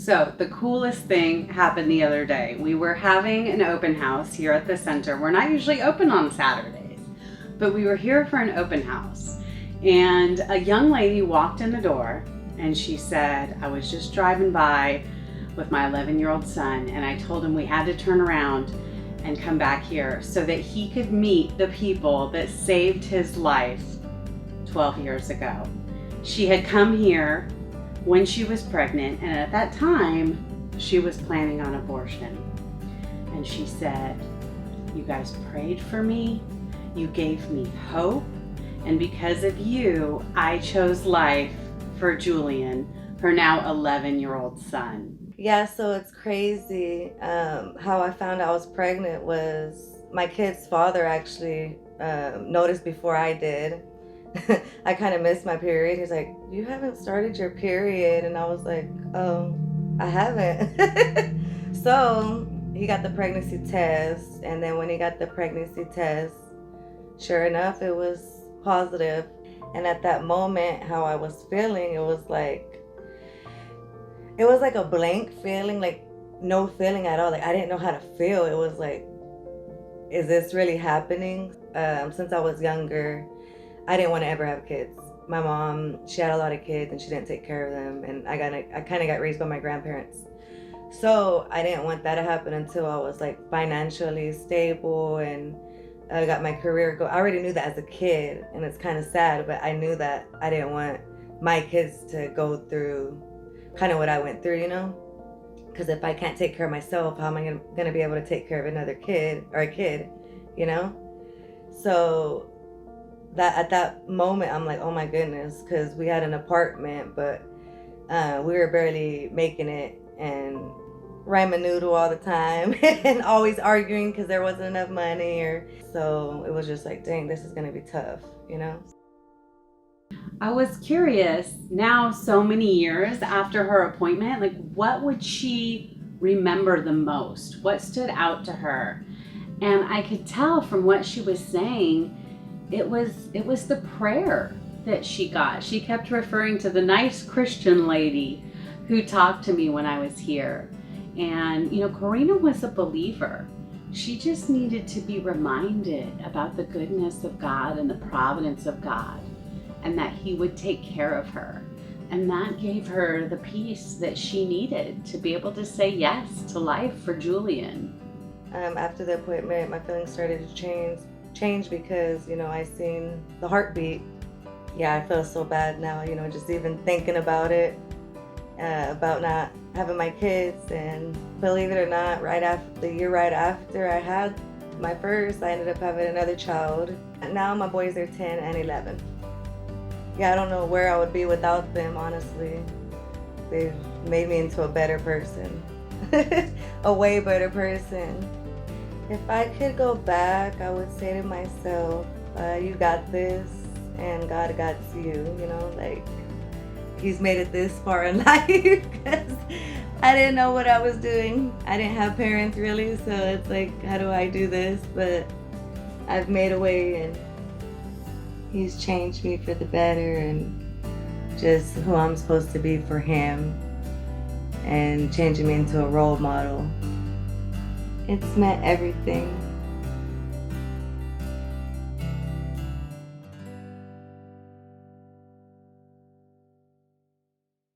So the coolest thing happened the other day. We were having an open house here at the center. We're not usually open on Saturdays, but we were here for an open house. And a young lady walked in the door and she said, I was just driving by with my 11-year-old son, and I told him we had to turn around and come back here so that he could meet the people that saved his life 12 years ago. She had come here when she was pregnant, and at that time she was planning on abortion. And she said, you guys prayed for me, you gave me hope, and because of you I chose life for Julian, her now 11-year-old son. Yeah, so it's crazy. How I found out I was pregnant was my kid's father actually noticed before I did. I kind of missed my period. He's like, you haven't started your period. And I was like, oh, I haven't. So he got the pregnancy test. And then when he got the pregnancy test, sure enough, it was positive. And at that moment, how I was feeling, it was like a blank feeling, like no feeling at all. Like I didn't know how to feel. It was like, is this really happening? Since I was younger, I didn't want to ever have kids. My mom, she had a lot of kids and she didn't take care of them. And I kind of got raised by my grandparents. So I didn't want that to happen until I was like financially stable and I got my career go. I already knew that as a kid, and it's kind of sad, but I knew that I didn't want my kids to go through kind of what I went through, you know? Because if I can't take care of myself, how am I going to be able to take care of another kid or a kid, you know? So that at that moment, I'm like, oh my goodness, because we had an apartment, but we were barely making it and ramen noodle all the time and always arguing because there wasn't enough money. So it was just like, dang, this is going to be tough, you know? I was curious, now so many years after her appointment, like what would she remember the most? What stood out to her? And I could tell from what she was saying, it was the prayer that she got. She kept referring to the nice Christian lady who talked to me when I was here. And, you know, Corina was a believer. She just needed to be reminded about the goodness of God and the providence of God, and that he would take care of her. And that gave her the peace that she needed to be able to say yes to life for Julian. After the appointment, my feelings started to change because, you know, I seen the heartbeat. Yeah, I feel so bad now, you know, just even thinking about it, about not having my kids. And believe it or not, the year right after I had my first, I ended up having another child. Now my boys are 10 and 11. Yeah, I don't know where I would be without them, honestly. They've made me into a better person. A way better person. If I could go back, I would say to myself, you got this and God got you, you know, like he's made it this far in life because I didn't know what I was doing. I didn't have parents really, so it's like, how do I do this? But I've made a way and he's changed me for the better and just who I'm supposed to be for him and changing me into a role model. It's meant everything.